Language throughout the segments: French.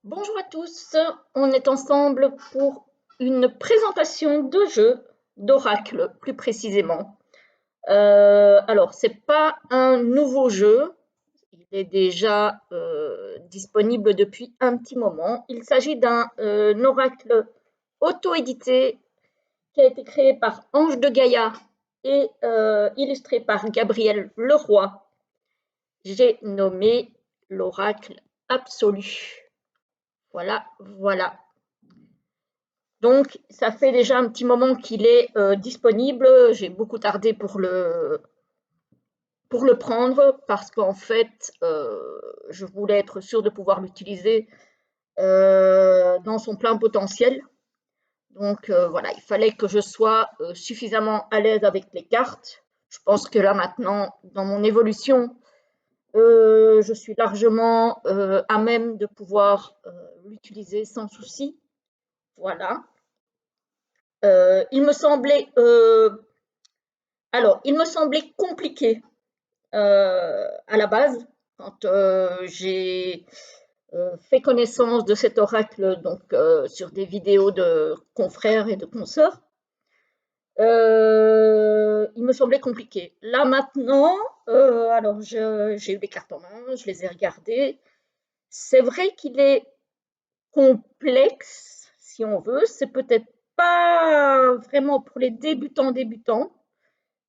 Bonjour à tous, on est ensemble pour une présentation de jeu, d'oracle plus précisément. Alors, c'est pas un nouveau jeu, il est déjà disponible depuis un petit moment. Il s'agit d'un oracle auto-édité qui a été créé par Ange de Gaïa et illustré par Gabriel Leroy. J'ai nommé l'oracle absolu. Voilà, voilà. Donc, ça fait déjà un petit moment qu'il est disponible. J'ai beaucoup tardé pour le prendre parce qu'en fait, je voulais être sûre de pouvoir l'utiliser dans son plein potentiel. Donc, voilà, il fallait que je sois suffisamment à l'aise avec les cartes. Je pense que là, maintenant, dans mon évolution, je suis largement à même de pouvoir l'utiliser sans souci. Voilà. Il me semblait il me semblait compliqué à la base quand j'ai fait connaissance de cet oracle donc sur des vidéos de confrères et de consoeurs. Il me semblait compliqué. Là maintenant, j'ai eu les cartes en main, je les ai regardées. C'est vrai qu'il est complexe, si on veut. C'est peut-être pas vraiment pour les débutants,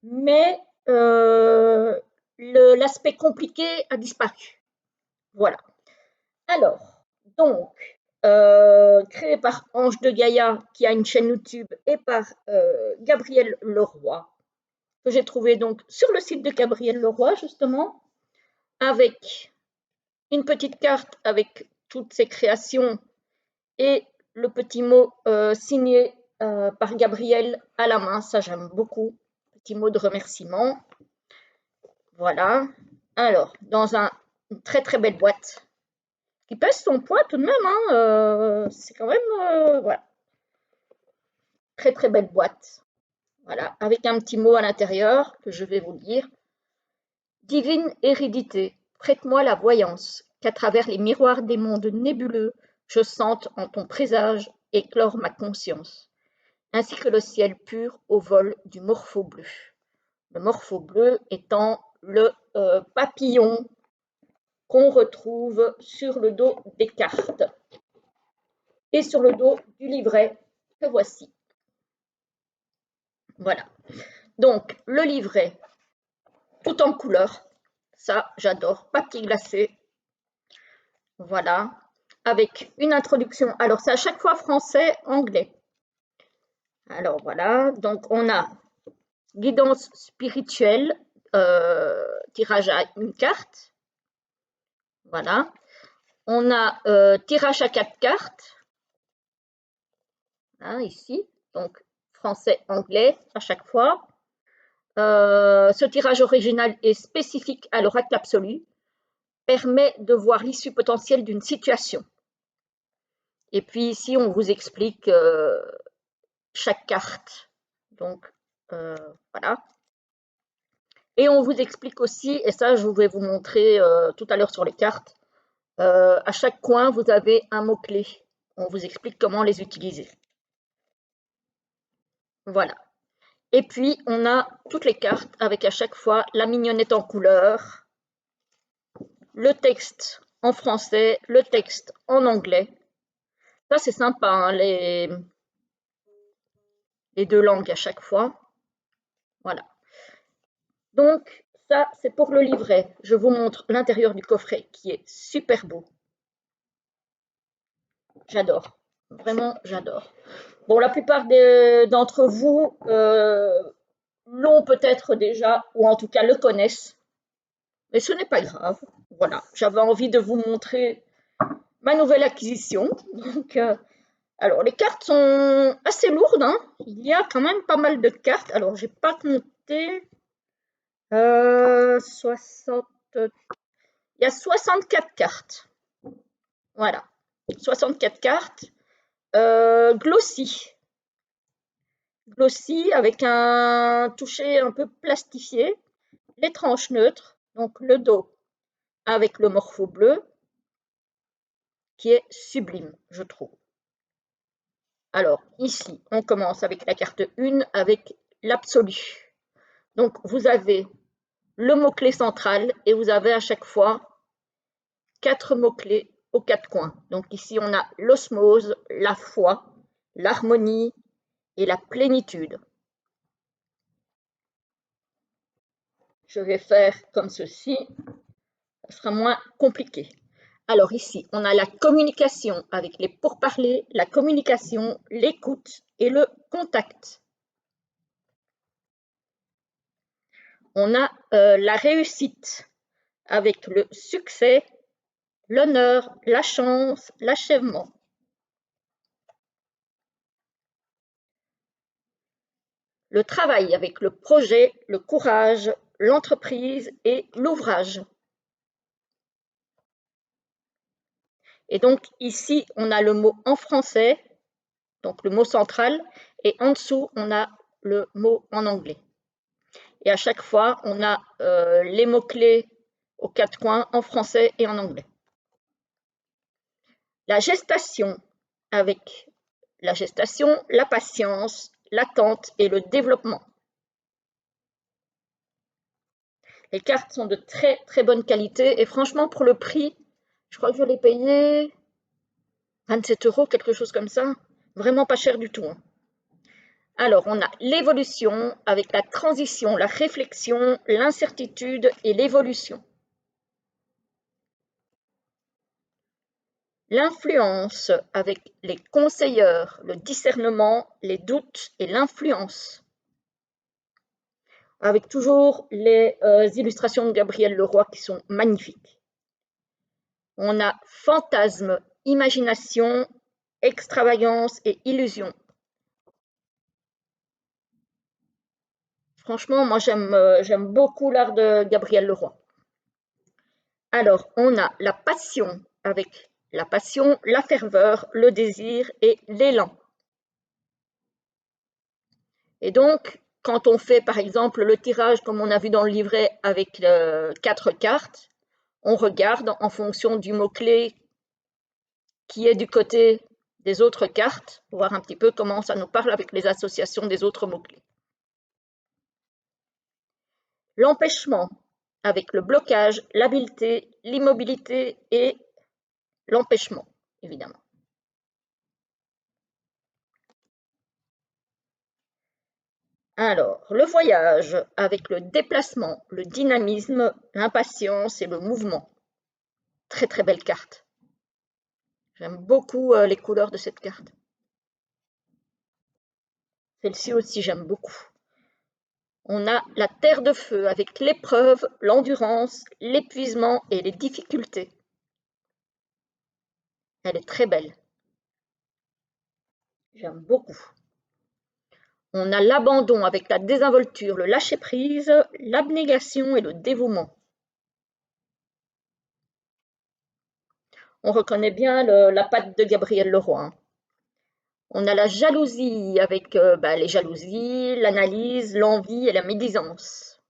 mais l'aspect compliqué a disparu. Voilà. Alors, donc, créé par Ange de Gaïa, qui a une chaîne YouTube, et par Gabriel Leroy, que j'ai trouvé donc sur le site de Gabriel Leroy, justement, avec une petite carte avec toutes ses créations et le petit mot signé par Gabriel à la main. Ça, j'aime beaucoup. Petit mot de remerciement. Voilà. Alors, dans une très très belle boîte, qui pèse son poids tout de même, hein, c'est quand même, voilà, très très belle boîte. Voilà, avec un petit mot à l'intérieur que je vais vous lire. Divine hérédité, prête-moi la voyance, qu'à travers les miroirs des mondes nébuleux, je sente en ton présage éclore ma conscience, ainsi que le ciel pur au vol du morpho bleu. Le morpho bleu étant le papillon qu'on retrouve sur le dos des cartes et sur le dos du livret que voici. Voilà. Donc, le livret, tout en couleur, ça j'adore, papier glacé, voilà, avec une introduction. Alors, c'est à chaque fois français, anglais. Alors, voilà, donc on a guidance spirituelle, tirage à une carte, voilà. On a tirage à 4 cartes, hein, ici, donc français, anglais à chaque fois. Ce tirage original est spécifique à l'oracle absolu, permet de voir l'issue potentielle d'une situation. Et puis ici, on vous explique chaque carte. Donc, voilà. Et on vous explique aussi, et ça, je vais vous montrer tout à l'heure sur les cartes, à chaque coin, vous avez un mot-clé. On vous explique comment les utiliser. Voilà. Et puis, on a toutes les cartes avec à chaque fois la mignonnette en couleur, le texte en français, le texte en anglais. Ça, c'est sympa, hein, les deux langues à chaque fois. Voilà. Donc, ça, c'est pour le livret. Je vous montre l'intérieur du coffret qui est super beau. J'adore. Vraiment, j'adore. Bon, la plupart d'entre vous l'ont peut-être déjà, ou en tout cas le connaissent. Mais ce n'est pas grave. Voilà. J'avais envie de vous montrer ma nouvelle acquisition. Donc, alors, les cartes sont assez lourdes, hein. Il y a quand même pas mal de cartes. Alors, j'ai pas compté. 60. Il y a 64 cartes. Voilà. 64 cartes. Glossy. Glossy avec un toucher un peu plastifié. Les tranches neutres. Donc, le dos avec le morpho bleu. qui est sublime, je trouve. Alors, ici, on commence avec la carte 1, avec l'absolu. Donc, vous avez le mot-clé central et vous avez à chaque fois 4 mots-clés aux 4 coins. Donc, ici, on a l'osmose, la foi, l'harmonie et la plénitude. Je vais faire comme ceci, ça sera moins compliqué. Alors ici, on a la communication avec les pourparlers, la communication, l'écoute et le contact. On a la réussite avec le succès, l'honneur, la chance, l'achèvement. Le travail avec le projet, le courage, l'entreprise et l'ouvrage. Et donc ici, on a le mot en français, donc le mot central, et en dessous, on a le mot en anglais. Et à chaque fois, on a les mots-clés aux 4 coins en français et en anglais. La gestation, avec la gestation, la patience, l'attente et le développement. Les cartes sont de très très bonne qualité et franchement pour le prix, je crois que je l'ai payé 27 €, quelque chose comme ça. Vraiment pas cher du tout. Hein. Alors, on a l'évolution avec la transition, la réflexion, l'incertitude et l'évolution. L'influence avec les conseilleurs, le discernement, les doutes et l'influence. Avec toujours les illustrations de Gabriel Leroy qui sont magnifiques. On a fantasme, imagination, extravagance et illusion. Franchement, moi j'aime beaucoup l'art de Gabriel Leroy. Alors, on a la passion avec la passion, la ferveur, le désir et l'élan. Et donc, quand on fait par exemple le tirage comme on a vu dans le livret avec 4 cartes, on regarde en fonction du mot-clé qui est du côté des autres cartes, pour voir un petit peu comment ça nous parle avec les associations des autres mots-clés. L'empêchement avec le blocage, l'habileté, l'immobilité et l'empêchement, évidemment. Alors, le voyage avec le déplacement, le dynamisme, l'impatience et le mouvement. Très très belle carte. J'aime beaucoup les couleurs de cette carte. Celle-ci aussi, j'aime beaucoup. On a la terre de feu avec l'épreuve, l'endurance, l'épuisement et les difficultés. Elle est très belle. J'aime beaucoup. On a l'abandon avec la désinvolture, le lâcher-prise, l'abnégation et le dévouement. On reconnaît bien la patte de Gabriel Leroy. Hein. On a la jalousie avec les jalousies, l'analyse, l'envie et la médisance.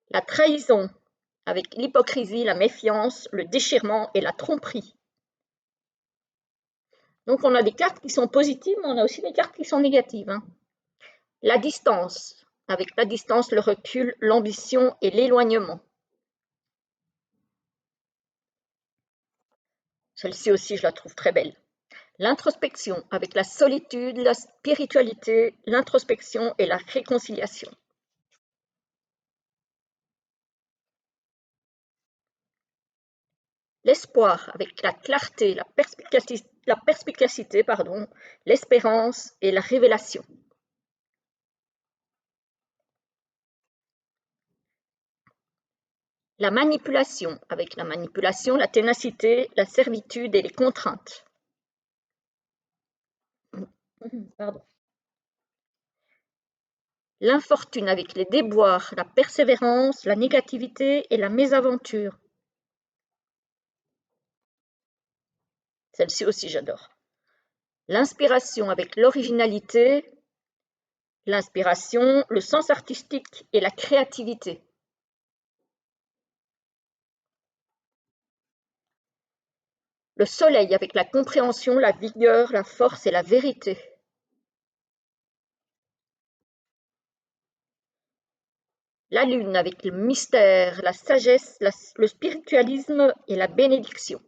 La trahison avec l'hypocrisie, la méfiance, le déchirement et la tromperie. Donc on a des cartes qui sont positives, mais on a aussi des cartes qui sont négatives. Hein. La distance, avec la distance, le recul, l'ambition et l'éloignement. Celle-ci aussi, je la trouve très belle. L'introspection, avec la solitude, la spiritualité, l'introspection et la réconciliation. L'espoir, avec la clarté, la perspicacité, l'espérance et la révélation. La manipulation, avec la manipulation, la ténacité, la servitude et les contraintes. Pardon. L'infortune avec les déboires, la persévérance, la négativité et la mésaventure. Celle-ci aussi, j'adore. L'inspiration avec l'originalité, l'inspiration, le sens artistique et la créativité. Le soleil avec la compréhension, la vigueur, la force et la vérité. La lune avec le mystère, la sagesse, le spiritualisme et la bénédiction.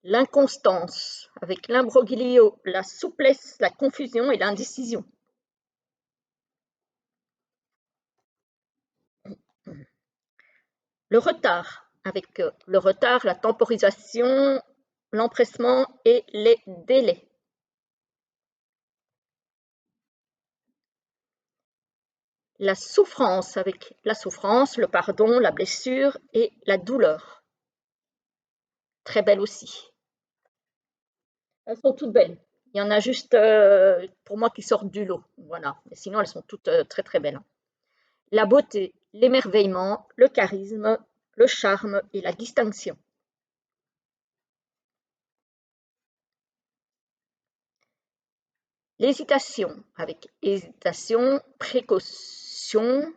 L'inconstance avec l'imbroglio, la souplesse, la confusion et l'indécision. Le retard avec le retard, la temporisation, l'empressement et les délais. La souffrance avec la souffrance, le pardon, la blessure et la douleur. Très belle aussi. Elles sont toutes belles. Il y en a juste pour moi qui sortent du lot. Voilà. Mais sinon, elles sont toutes très très belles. La beauté, l'émerveillement, le charisme, le charme et la distinction. L'hésitation avec hésitation, précaution,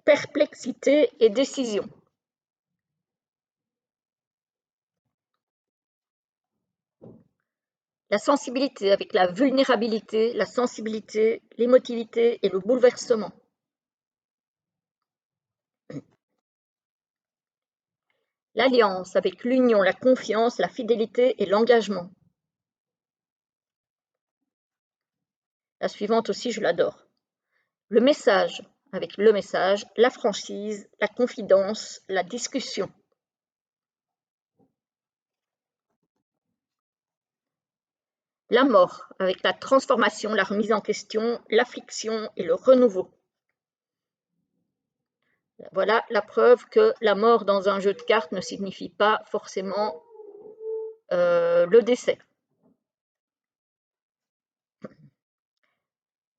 perplexité et décision. La sensibilité avec la vulnérabilité, la sensibilité, l'émotivité et le bouleversement. L'alliance avec l'union, la confiance, la fidélité et l'engagement. La suivante aussi, je l'adore. Le message avec le message, la franchise, la confidence, la discussion. La mort avec la transformation, la remise en question, l'affliction et le renouveau. Voilà la preuve que la mort dans un jeu de cartes ne signifie pas forcément le décès.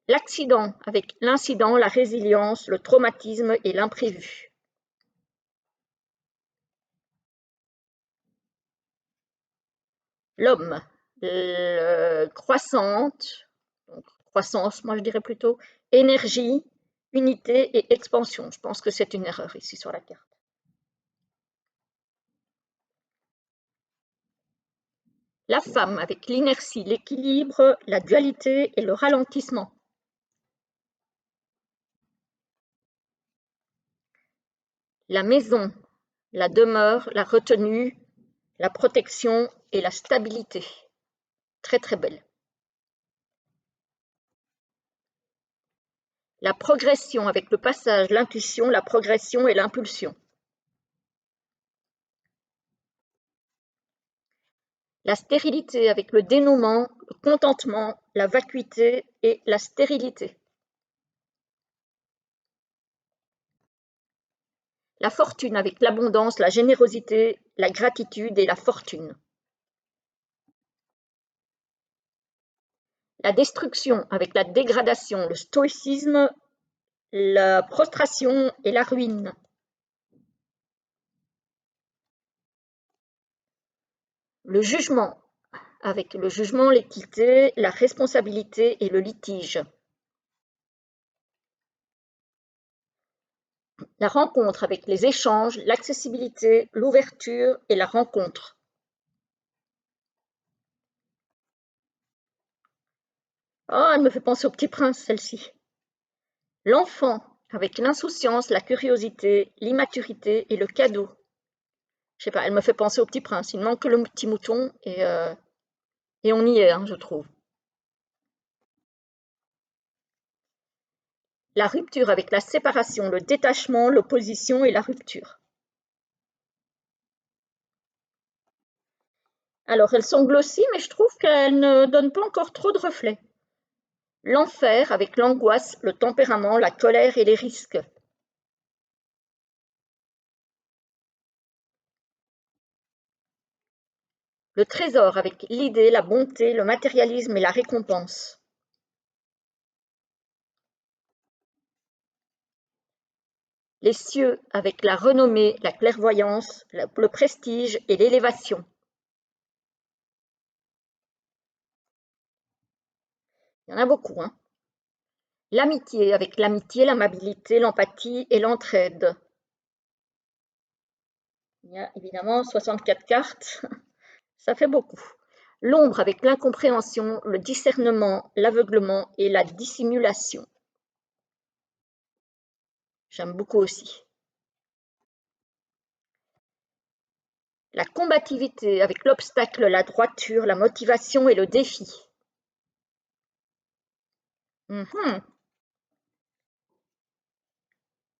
L'accident avec l'incident, la résilience, le traumatisme et l'imprévu. L'homme, croissante, donc croissance, moi je dirais plutôt, énergie, unité et expansion. Je pense que c'est une erreur ici sur la carte. La femme avec l'inertie, l'équilibre, la dualité et le ralentissement. La maison, la demeure, la retenue, la protection et la stabilité. Très très belle. La progression avec le passage, l'intuition, la progression et l'impulsion. La stérilité avec le dénouement, le contentement, la vacuité et la stérilité. La fortune avec l'abondance, la générosité, la gratitude et la fortune. La destruction avec la dégradation, le stoïcisme, la prostration et la ruine. Le jugement avec le jugement, l'équité, la responsabilité et le litige. La rencontre avec les échanges, l'accessibilité, l'ouverture et la rencontre. Oh, elle me fait penser au Petit Prince, celle-ci. L'enfant avec l'insouciance, la curiosité, l'immaturité et le cadeau. Je sais pas, elle me fait penser au Petit Prince. Il manque que le petit mouton et on y est, hein, je trouve. La rupture avec la séparation, le détachement, l'opposition et la rupture. Alors, elles sont glossy, mais je trouve qu'elles ne donnent pas encore trop de reflets. L'enfer avec l'angoisse, le tempérament, la colère et les risques. Le trésor avec l'idée, la bonté, le matérialisme et la récompense. Les cieux avec la renommée, la clairvoyance, le prestige et l'élévation. Il y en a beaucoup, hein. L'amitié, avec l'amitié, l'amabilité, l'empathie et l'entraide. Il y a évidemment 64 cartes, ça fait beaucoup. L'ombre, avec l'incompréhension, le discernement, l'aveuglement et la dissimulation. J'aime beaucoup aussi. La combativité, avec l'obstacle, la droiture, la motivation et le défi.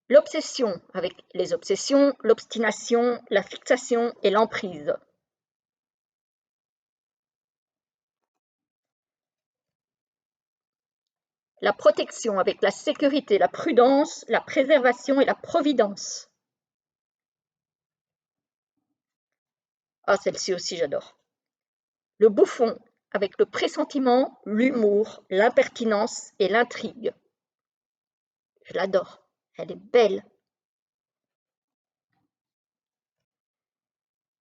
L'obsession, avec les obsessions, l'obstination, la fixation et l'emprise. La protection, avec la sécurité, la prudence, la préservation et la providence. Ah, celle-ci aussi, j'adore. Le bouffon, avec le pressentiment, l'humour, l'impertinence et l'intrigue. Je l'adore, elle est belle.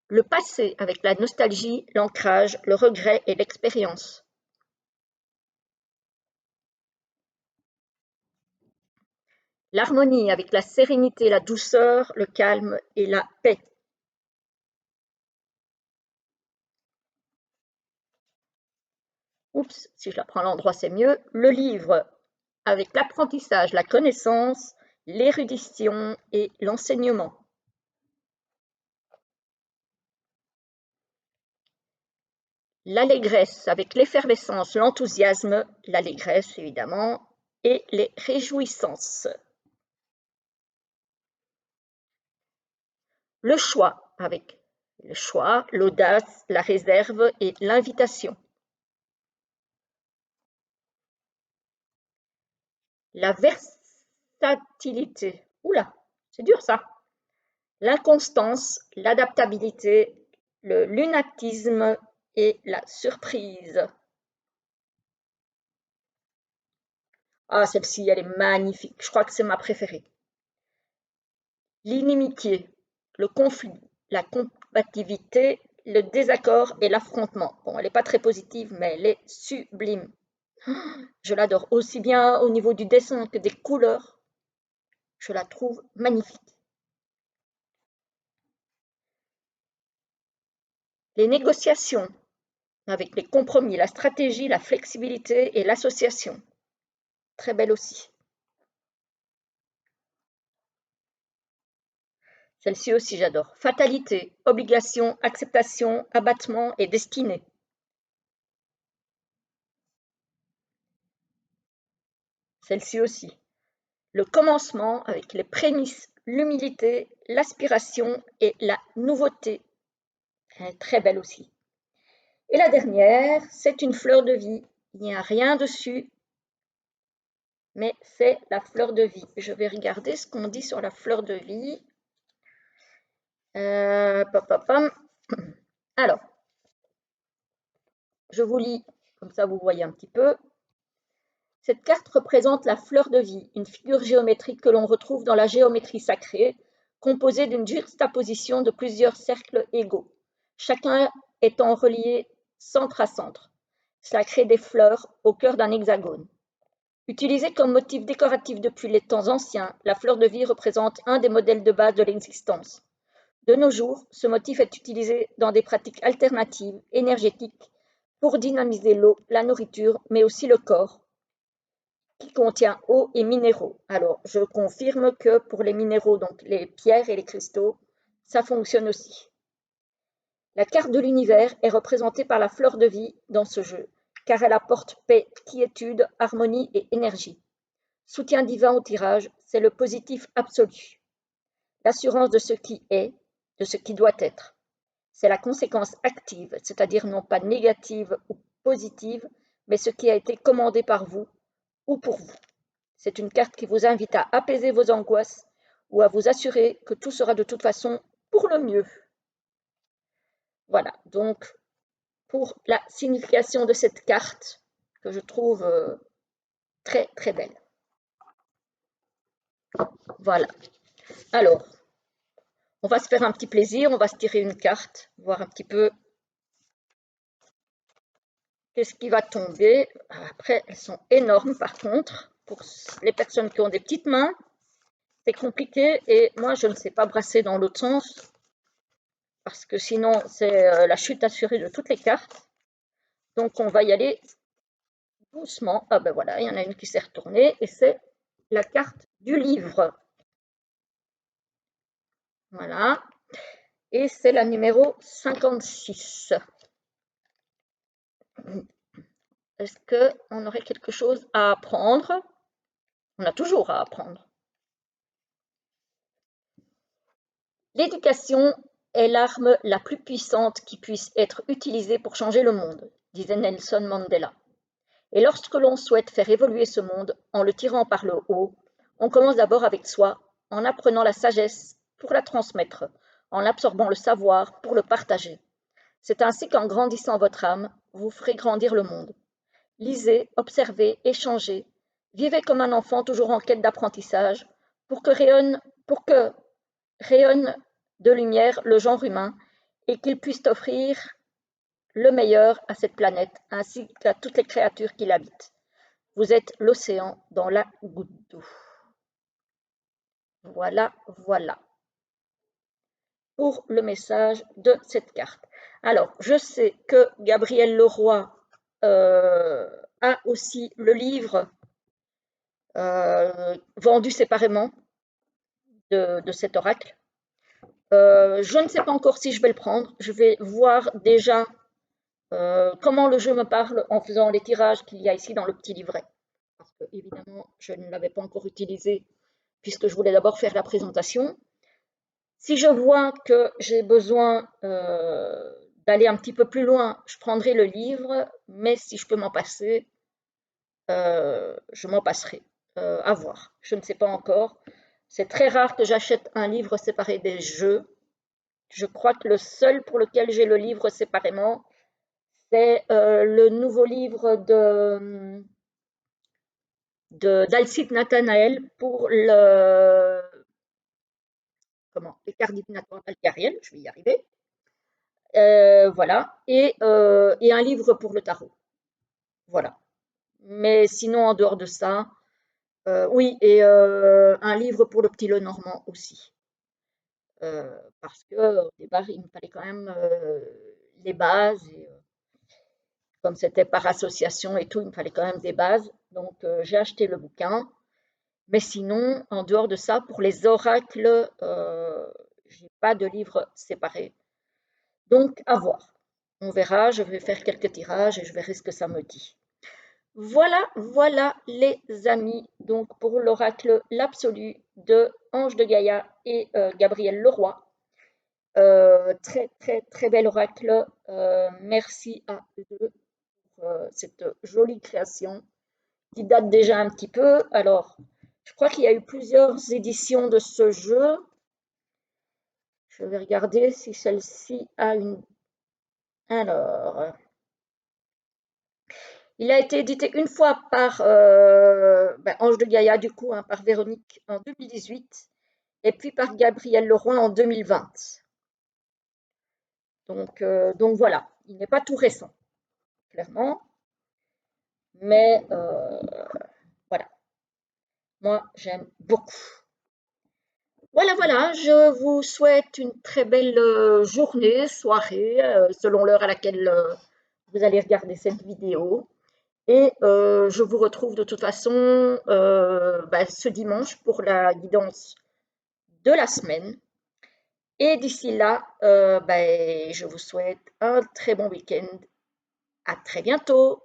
Le passé, avec la nostalgie, l'ancrage, le regret et l'expérience. L'harmonie, avec la sérénité, la douceur, le calme et la paix. Oups, si je la prends à l'endroit, c'est mieux. Le livre, avec l'apprentissage, la connaissance, l'érudition et l'enseignement. L'allégresse, avec l'effervescence, l'enthousiasme, l'allégresse évidemment, et les réjouissances. Le choix, avec le choix, l'audace, la réserve et l'invitation. La versatilité, oula, c'est dur ça. L'inconstance, l'adaptabilité, le lunatisme et la surprise. Ah, celle-ci, elle est magnifique. Je crois que c'est ma préférée. L'inimitié, le conflit, la combativité, le désaccord et l'affrontement. Bon, elle n'est pas très positive, mais elle est sublime. Je l'adore aussi bien au niveau du dessin que des couleurs. Je la trouve magnifique. Les négociations, avec les compromis, la stratégie, la flexibilité et l'association. Très belle aussi. Celle-ci aussi, j'adore. Fatalité, obligation, acceptation, abattement et destinée. Celle-ci aussi. Le commencement avec les prémices, l'humilité, l'aspiration et la nouveauté. Elle est très belle aussi. Et la dernière, c'est une fleur de vie. Il n'y a rien dessus, mais c'est la fleur de vie. Je vais regarder ce qu'on dit sur la fleur de vie. Alors, je vous lis, comme ça vous voyez un petit peu. Cette carte représente la fleur de vie, une figure géométrique que l'on retrouve dans la géométrie sacrée, composée d'une juxtaposition de plusieurs cercles égaux, chacun étant relié centre à centre. Cela crée des fleurs au cœur d'un hexagone. Utilisée comme motif décoratif depuis les temps anciens, la fleur de vie représente un des modèles de base de l'existence. De nos jours, ce motif est utilisé dans des pratiques alternatives, énergétiques, pour dynamiser l'eau, la nourriture, mais aussi le corps, qui contient eau et minéraux. Alors, je confirme que pour les minéraux, donc les pierres et les cristaux, ça fonctionne aussi. La carte de l'univers est représentée par la fleur de vie dans ce jeu, car elle apporte paix, quiétude, harmonie et énergie. Soutien divin au tirage, c'est le positif absolu. L'assurance de ce qui est, de ce qui doit être. C'est la conséquence active, c'est-à-dire non pas négative ou positive, mais ce qui a été commandé par vous ou pour vous. C'est une carte qui vous invite à apaiser vos angoisses ou à vous assurer que tout sera de toute façon pour le mieux. Voilà, donc pour la signification de cette carte que je trouve très très belle. Voilà. Alors, on va se faire un petit plaisir, on va se tirer une carte, voir un petit peu qu'est-ce qui va tomber. Après, elles sont énormes par contre, pour les personnes qui ont des petites mains, c'est compliqué et moi je ne sais pas brasser dans l'autre sens parce que sinon c'est la chute assurée de toutes les cartes. Donc on va y aller doucement. Ah ben voilà, il y en a une qui s'est retournée et c'est la carte du livre. Voilà. Et c'est la numéro 56. Est-ce qu'on aurait quelque chose à apprendre? On a toujours à apprendre. L'éducation est l'arme la plus puissante qui puisse être utilisée pour changer le monde, disait Nelson Mandela. Et lorsque l'on souhaite faire évoluer ce monde en le tirant par le haut, on commence d'abord avec soi, en apprenant la sagesse pour la transmettre, en absorbant le savoir pour le partager. C'est ainsi qu'en grandissant votre âme, vous ferez grandir le monde. Lisez, observez, échangez, vivez comme un enfant toujours en quête d'apprentissage pour que rayonne de lumière le genre humain et qu'il puisse offrir le meilleur à cette planète ainsi qu'à toutes les créatures qui l'habitent. Vous êtes l'océan dans la goutte d'eau. Voilà, voilà pour le message de cette carte. Alors, je sais que Gabriel Leroy a aussi le livre vendu séparément de cet oracle. Je ne sais pas encore si je vais le prendre. Je vais voir déjà comment le jeu me parle en faisant les tirages qu'il y a ici dans le petit livret. Parce que, évidemment, je ne l'avais pas encore utilisé puisque je voulais d'abord faire la présentation. Si je vois que j'ai besoin d'aller un petit peu plus loin, je prendrai le livre, mais si je peux m'en passer, je m'en passerai. À voir. Je ne sais pas encore. C'est très rare que j'achète un livre séparé des jeux. Je crois que le seul pour lequel j'ai le livre séparément, c'est le nouveau livre d'Alcide Nathanaël pour les cartes divinatoires algériennes, je vais y arriver. Voilà, et un livre pour le tarot. Voilà. Mais sinon, en dehors de ça, oui, et un livre pour le petit Lenormand aussi. Parce que au départ, il me fallait quand même les bases. Et, comme c'était par association et tout, il me fallait quand même des bases. Donc, j'ai acheté le bouquin. Mais sinon, en dehors de ça, pour les oracles, j'ai pas de livre séparé. Donc, à voir. On verra, je vais faire quelques tirages et je verrai ce que ça me dit. Voilà, voilà les amis, donc pour l'oracle l'absolu de Ange de Gaïa et Gabriel Leroy. Très très très bel oracle. Merci à eux deux pour cette jolie création qui date déjà un petit peu. Alors, je crois qu'il y a eu plusieurs éditions de ce jeu. Je vais regarder si celle-ci a une. Alors, il a été édité une fois par Ange de Gaïa, du coup, hein, par Véronique en 2018, et puis par Gabriel Leroy en 2020. Donc voilà, il n'est pas tout récent, clairement, mais voilà, moi j'aime beaucoup. Voilà, voilà, je vous souhaite une très belle journée, soirée, selon l'heure à laquelle vous allez regarder cette vidéo. Et je vous retrouve de toute façon ce dimanche pour la guidance de la semaine. Et d'ici là, je vous souhaite un très bon week-end. À très bientôt.